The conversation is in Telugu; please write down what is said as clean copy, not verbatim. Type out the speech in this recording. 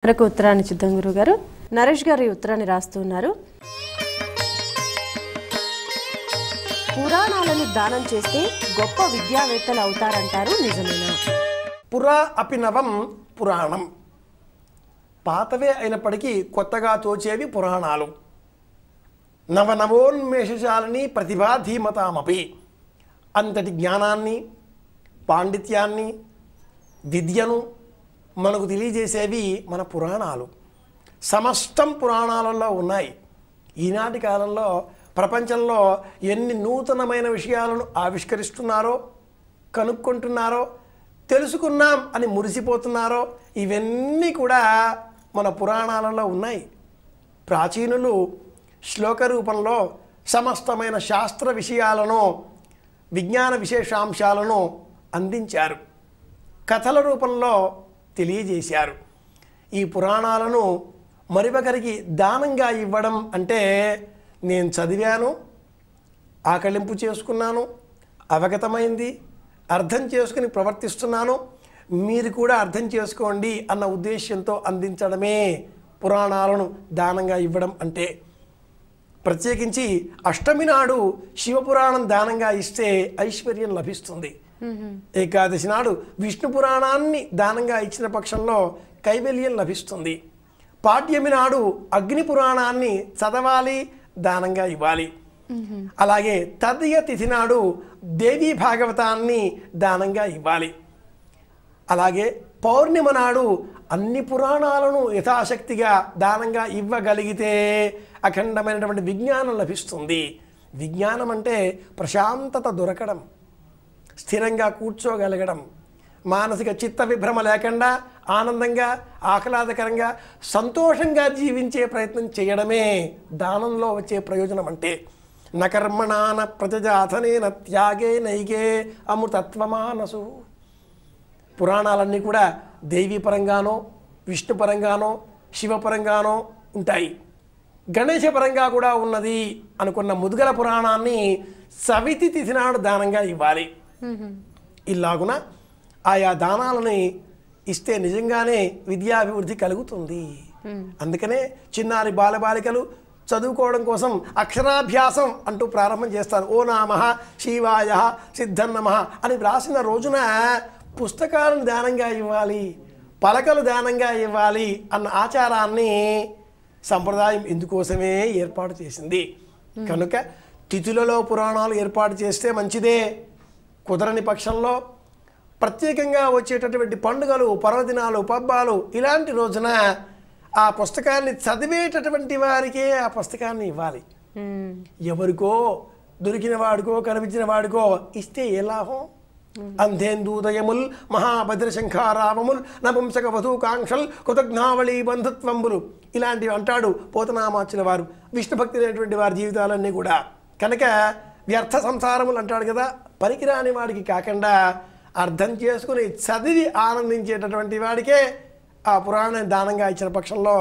మరొక ఉత్తరాన్ని చూద్దాం గురుగారు. నరేష్ గారు ఈ ఉత్తరాన్ని రాస్తున్నారు. పురాణాలను దానం చేస్తే గొప్ప విద్యావేత్తలు అవుతారంటారు, నిజమేనా? పురా అపినవం పురాణం. పాతవే అయినప్పటికీ కొత్తగా తోచేవి పురాణాలు. నవనవోన్మేషశాలిని ప్రతిభాధీమతామపి. అంతటి జ్ఞానాన్ని, పాండిత్యాన్ని, విద్యను మనకు తెలియజేసేవి మన పురాణాలు. సమస్తం పురాణాలలో ఉన్నాయి. ఈనాటి కాలంలో ప్రపంచంలో ఎన్ని నూతనమైన విషయాలను ఆవిష్కరిస్తున్నారో, కనుక్కుంటున్నారో, తెలుసుకున్నాం అని మురిసిపోతున్నారో, ఇవన్నీ కూడా మన పురాణాలలో ఉన్నాయి. ప్రాచీనులు శ్లోక రూపంలో సమస్తమైన శాస్త్ర విషయాలను, విజ్ఞాన విశేషాంశాలను అందించారు. కథల రూపంలో తెలియజేశారు. ఈ పురాణాలను మరొకరికి దానంగా ఇవ్వడం అంటే, నేను చదివాను, ఆకలింపు చేసుకున్నాను, అవగతమైంది, అర్థం చేసుకుని ప్రవర్తిస్తున్నాను, మీరు కూడా అర్థం చేసుకోండి అన్న ఉద్దేశ్యంతో అందించడమే పురాణాలను దానంగా ఇవ్వడం అంటే. ప్రత్యేకించి అష్టమి నాడు శివపురాణం దానంగా ఇస్తే ఐశ్వర్యం లభిస్తుంది. ఏకాదశి నాడు విష్ణు పురాణాన్ని దానంగా ఇచ్చిన పక్షంలో కైవల్యం లభిస్తుంది. పాడ్యమి నాడు అగ్ని పురాణాన్ని చదవాలి, దానంగా ఇవ్వాలి. అలాగే తదియ తిథి నాడు దేవీ భాగవతాన్ని దానంగా ఇవ్వాలి. అలాగే పౌర్ణిమ నాడు అన్ని పురాణాలను యథాశక్తిగా దానంగా ఇవ్వగలిగితే అఖండమైనటువంటి విజ్ఞానం లభిస్తుంది. విజ్ఞానం అంటే ప్రశాంతత దొరకడం, స్థిరంగా కూర్చోగలగడం, మానసిక చిత్త విభ్రమ లేకుండా ఆనందంగా, ఆహ్లాదకరంగా, సంతోషంగా జీవించే ప్రయత్నం చేయడమే దానంలో వచ్చే ప్రయోజనం అంటే. నకర్మణాన ప్రజాథనేన త్యాగే నైగే అమృతత్వమానసు. పురాణాలన్నీ కూడా దేవీపరంగానో, విష్ణుపరంగానో, శివపరంగానో ఉంటాయి. గణేశపరంగా కూడా ఉన్నది అనుకున్న ముద్గల పురాణాన్ని సవితి తిథి నాడు దానంగా ఇవ్వాలి. ఇలాగున ఆయా దానాలని ఇస్తే నిజంగానే విద్యాభివృద్ధి కలుగుతుంది. అందుకనే చిన్నారి బాలబాలికలు చదువుకోవడం కోసం అక్షరాభ్యాసం అంటూ ప్రారంభం చేస్తారు. ఓ నామః శివాయ సిద్ధన్నమః అని వ్రాసిన రోజున పుస్తకాలను దానంగా ఇవ్వాలి, పలకలు దానంగా ఇవ్వాలి అన్న ఆచారాన్ని సంప్రదాయం ఇందుకోసమే ఏర్పాటు చేసింది. కనుక తిథులలో పురాణాలు ఏర్పాటు చేస్తే మంచిదే. కుదరని పక్షంలో ప్రత్యేకంగా వచ్చేటటువంటి పండుగలు, పర్వదినాలు, పబ్బాలు ఇలాంటి రోజున ఆ పుస్తకాన్ని చదివేటటువంటి వారికే ఆ పుస్తకాన్ని ఇవ్వాలి. ఎవరికో, దొరికిన వాడికో, కనిపించిన వాడికో ఇస్తే ఏ లాభం? అంధేందూదయముల్ మహాభద్రశంఖారావముల్ నపుంసక వధూకాంక్షల్ కృతజ్ఞావళి బంధుత్వంబులు ఇలాంటివి అంటాడు పోతనామాచుల వారు. విష్ణుభక్తి అనేటువంటి వారి జీవితాలన్నీ కూడా. కనుక వ్యర్థ సంసారములు అంటాడు కదా, పనికిరాని వాడికి కాకుండా అర్థం చేసుకుని చదివి ఆనందించేటటువంటి వాడికే ఆ పురాణాన్ని దానంగా ఇచ్చిన పక్షంలో